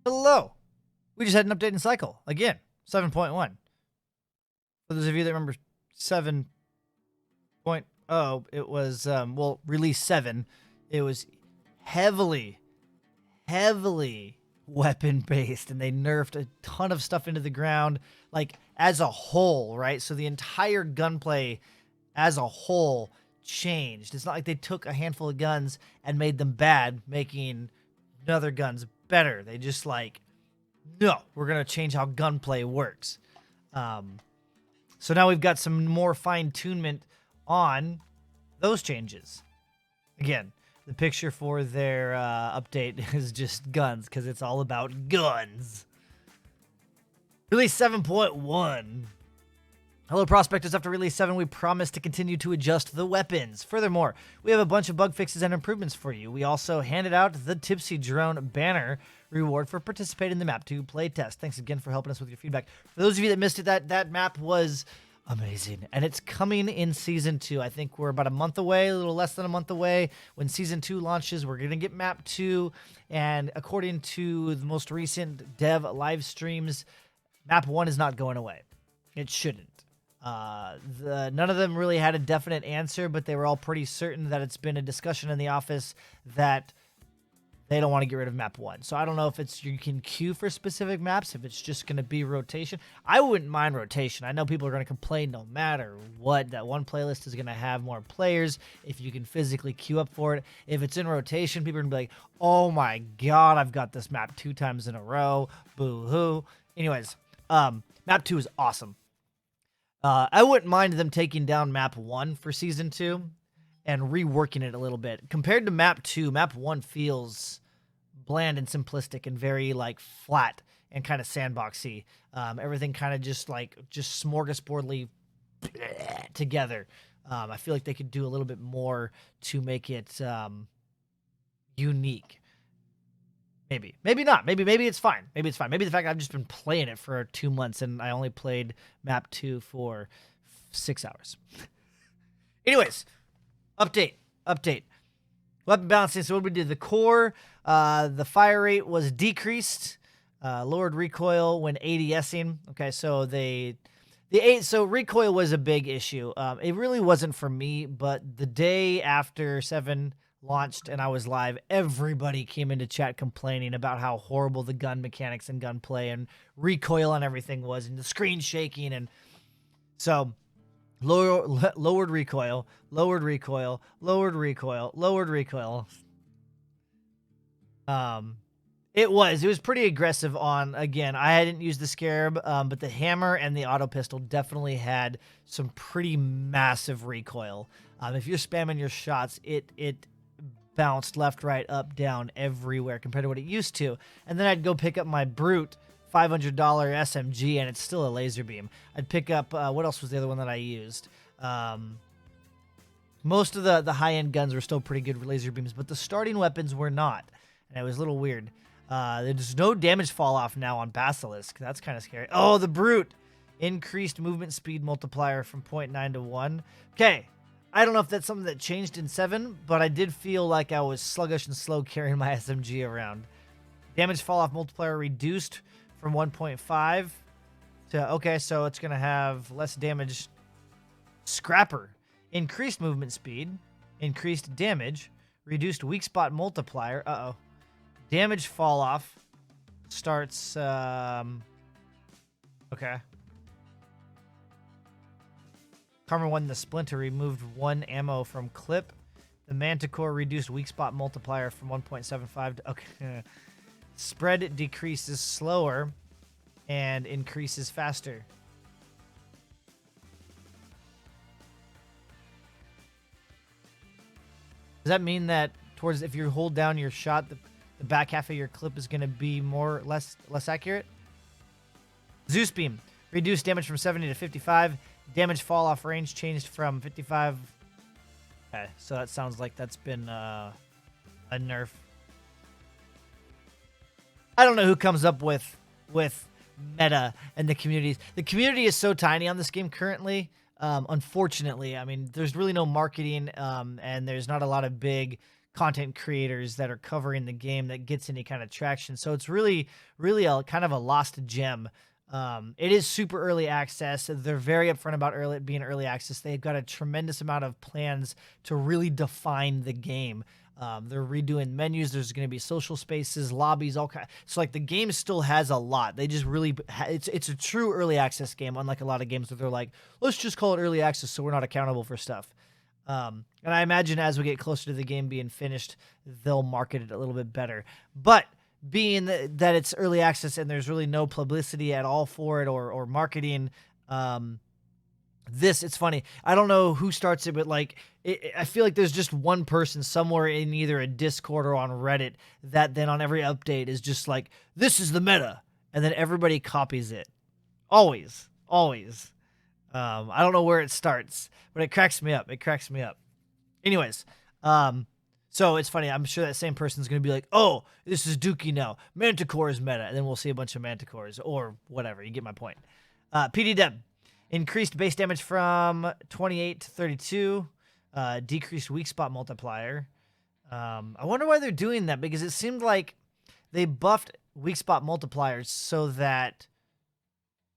Hello. We just had an update in cycle. Again, 7.1. For those of you that remember 7.0, it was, release 7. It was heavily weapon-based, and they nerfed a ton of stuff into the ground, like, as a whole, right? So the entire gunplay as a whole changed. It's not like they took a handful of guns and made them bad, making other guns better. They just no, we're going to change how gunplay works. So now we've got some more fine-tunement on those changes. Again, the picture for their update is just guns, because it's all about guns. Release 7.1. Hello, Prospectors. After Release 7, we promise to continue to adjust the weapons. Furthermore, we have a bunch of bug fixes and improvements for you. We also handed out the Tipsy Drone banner reward for participating in the Map 2 playtest. Thanks again for helping us with your feedback. For those of you that missed it, that map was amazing, and it's coming in Season 2. I think we're about a month away, a little less than a month away. When Season 2 launches, we're going to get Map 2, and according to the most recent dev live streams, Map 1 is not going away. It shouldn't. None of them really had a definite answer, but they were all pretty certain that it's been a discussion in the office that they don't want to get rid of map 1. So I don't know if it's you can queue for specific maps, if it's just going to be rotation. I wouldn't mind rotation. I know people are going to complain no matter what, that one playlist is going to have more players if you can physically queue up for it. If it's in rotation, people are going to be like, oh my god, I've got this map 2 times in a row. Boo-hoo. Anyways, map 2 is awesome. I wouldn't mind them taking down map 1 for Season 2 and reworking it a little bit. Compared to map 2, map 1 feels bland and simplistic and very flat and kind of sandboxy. Everything kind of just smorgasbordly together. I feel like they could do a little bit more to make it unique. Maybe not. Maybe it's fine. Maybe the fact that I've just been playing it for 2 months and I only played map 2 for 6 hours. Anyways, update. Weapon balancing. So what we did, the core, the fire rate was decreased, lowered recoil when ADSing. Okay, so so recoil was a big issue. It really wasn't for me, but the day after 7 launched and I was live, everybody came into chat complaining about how horrible the gun mechanics and gunplay and recoil and everything was, and the screen shaking, and so lowered recoil. It was pretty aggressive on, again, I hadn't used the Scarab, but the hammer and the auto pistol definitely had some pretty massive recoil. If you're spamming your shots, it bounced left, right, up, down, everywhere compared to what it used to. And then I'd go pick up my Brute $500 SMG, and it's still a laser beam. I'd pick up, what else was the other one that I used? Most of the high-end guns were still pretty good laser beams, but the starting weapons were not. And it was a little weird. There's no damage fall off now on Basilisk. That's kind of scary. Oh, the Brute! Increased movement speed multiplier from 0.9 to 1. Okay. I don't know if that's something that changed in 7, but I did feel like I was sluggish and slow carrying my SMG around. Damage fall-off multiplier reduced from 1.5 to... Okay, so it's going to have less damage. Scrapper. Increased movement speed. Increased damage. Reduced weak spot multiplier. Uh-oh. Damage fall-off starts... Okay. Karma 1, the Splinter removed 1 ammo from clip. The Manticore reduced weak spot multiplier from 1.75 to... Okay. Spread decreases slower and increases faster. Does that mean that towards if you hold down your shot, the back half of your clip is going to be less accurate? Zeus Beam. Reduced damage from 70 to 55. Damage fall off range changed from 55. Okay, so that sounds like that's been a nerf. I don't know who comes up with meta and the communities. The community is so tiny on this game currently. Unfortunately, I mean, there's really no marketing, and there's not a lot of big content creators that are covering the game that gets any kind of traction. So it's really, really a kind of a lost gem. It is super early access. They're very upfront about being early access. They've got a tremendous amount of plans to really define the game. They're redoing menus. There's going to be social spaces, lobbies, all kinds. So like the game still has a lot. They just really, it's a true early access game, unlike a lot of games where they're like, let's just call it early access so we're not accountable for stuff. And I imagine as we get closer to the game being finished, they'll market it a little bit better. But being that it's early access and there's really no publicity at all for it or marketing, it's funny. I don't know who starts it, but like I feel like there's just one person somewhere in either a Discord or on Reddit that then on every update is just like, this is the meta, and then everybody copies it. Always. I don't know where it starts, but it cracks me up. Anyways, so it's funny. I'm sure that same person's going to be like, oh, this is Dookie now. Manticore is meta. And then we'll see a bunch of Manticores or whatever. You get my point. PD Deb. Increased base damage from 28 to 32. Decreased weak spot multiplier. I wonder why they're doing that, because it seemed like they buffed weak spot multipliers so that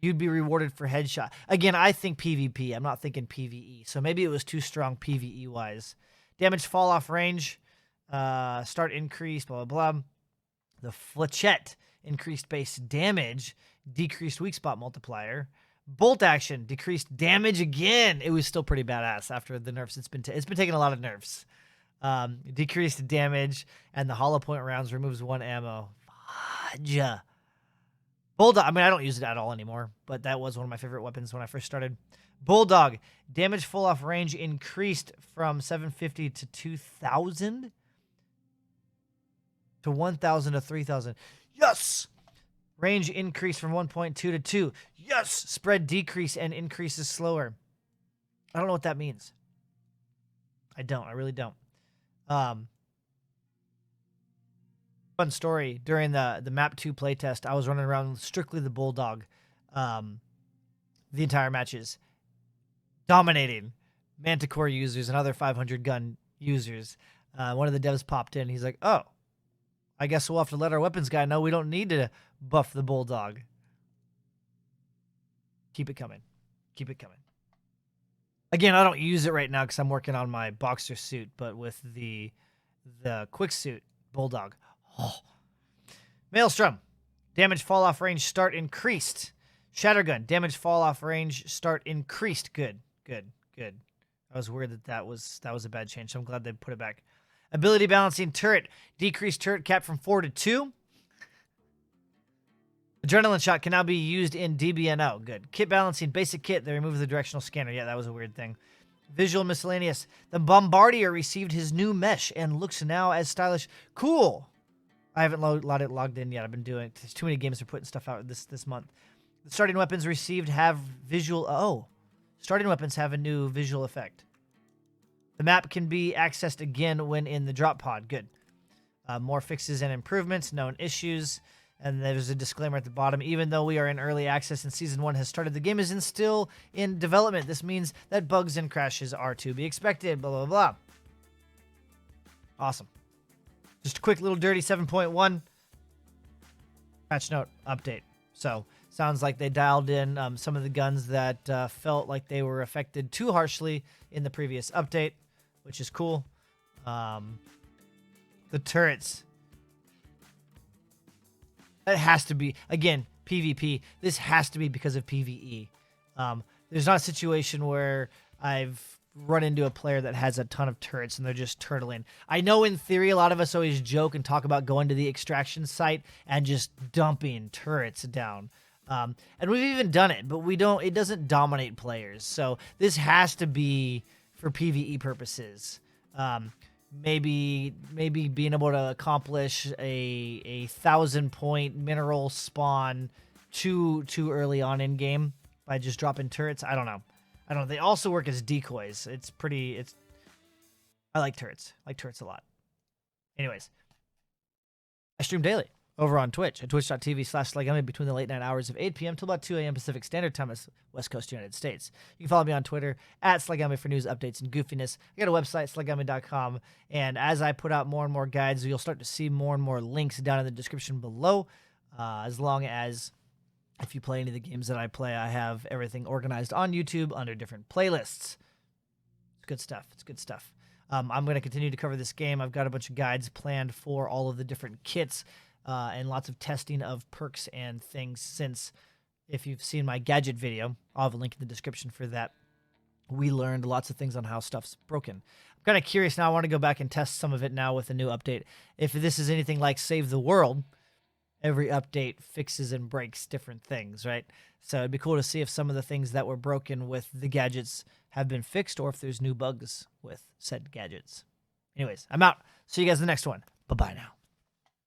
you'd be rewarded for headshot. Again, I think PvP. I'm not thinking PvE. So maybe it was too strong PvE-wise. Damage fall off range. Start increase, blah, blah, blah. The Flechette. Increased base damage. Decreased weak spot multiplier. Bolt action. Decreased damage again. It was still pretty badass after the nerfs. It's been taking a lot of nerfs. Decreased damage. And the hollow point rounds removes 1 ammo. Fudge. Bulldog, I mean, I don't use it at all anymore, but that was one of my favorite weapons when I first started. Bulldog, damage full off range increased from 750 to 2,000 to 1,000 to 3,000. Yes! Range increase from 1.2 to 2. Yes! Spread decrease and increases slower. I don't know what that means. I really don't. Fun story, during the map 2 playtest, I was running around strictly the Bulldog the entire matches, dominating Manticore users and other 500 gun users. One of the devs popped in. He's like, oh, I guess we'll have to let our weapons guy know we don't need to buff the Bulldog. Keep it coming. Again, I don't use it right now because I'm working on my boxer suit, but with the quick suit Bulldog. Oh. Maelstrom. Damage fall off range start increased. Shattergun. Damage fall off range start increased. Good. I was worried that was a bad change, so I'm glad they put it back. Ability balancing turret. Decreased turret cap from 4 to 2. Adrenaline shot can now be used in DBNO. Good. Kit balancing. Basic kit. They removed the directional scanner. Yeah, that was a weird thing. Visual miscellaneous. The Bombardier received his new mesh and looks now as stylish. Cool. I haven't logged in yet. I've been doing. There's too many games for putting stuff out this month. The starting weapons received have visual. Oh, starting weapons have a new visual effect. The map can be accessed again when in the drop pod. Good. More fixes and improvements. Known issues. And there's a disclaimer at the bottom. Even though we are in early access and Season 1 has started, the game is still in development. This means that bugs and crashes are to be expected. Blah, blah, blah. Awesome. Just a quick little dirty 7.1 patch note update. So, sounds like they dialed in some of the guns that felt like they were affected too harshly in the previous update, which is cool. The turrets. That has to be, again, PvP. This has to be because of PvE. There's not a situation where I've run into a player that has a ton of turrets and they're just turtling. I know in theory a lot of us always joke and talk about going to the extraction site and just dumping turrets down. And we've even done it, but it doesn't dominate players. So this has to be for PvE purposes. Maybe being able to accomplish a 1,000-point mineral spawn too early on in game by just dropping turrets. I don't know. They also work as decoys. I like turrets. I like turrets a lot. Anyways, I stream daily over on Twitch at twitch.tv/SlyGumbi between the late night hours of 8 p.m. till about 2 a.m. Pacific Standard Time, as West Coast United States. You can follow me on Twitter at SlyGumbi for news, updates, and goofiness. I got a website, slygumbi.com, and as I put out more and more guides, you'll start to see more and more links down in the description below, as long as if you play any of the games that I play, I have everything organized on YouTube under different playlists. It's good stuff. It's good stuff. I'm going to continue to cover this game. I've got a bunch of guides planned for all of the different kits and lots of testing of perks and things, since if you've seen my gadget video, I'll have a link in the description for that. We learned lots of things on how stuff's broken. I'm kind of curious now. I want to go back and test some of it now with a new update. If this is anything like Save the World, every update fixes and breaks different things, right? So it'd be cool to see if some of the things that were broken with the gadgets have been fixed, or if there's new bugs with said gadgets. Anyways, I'm out. See you guys in the next one. Bye-bye now.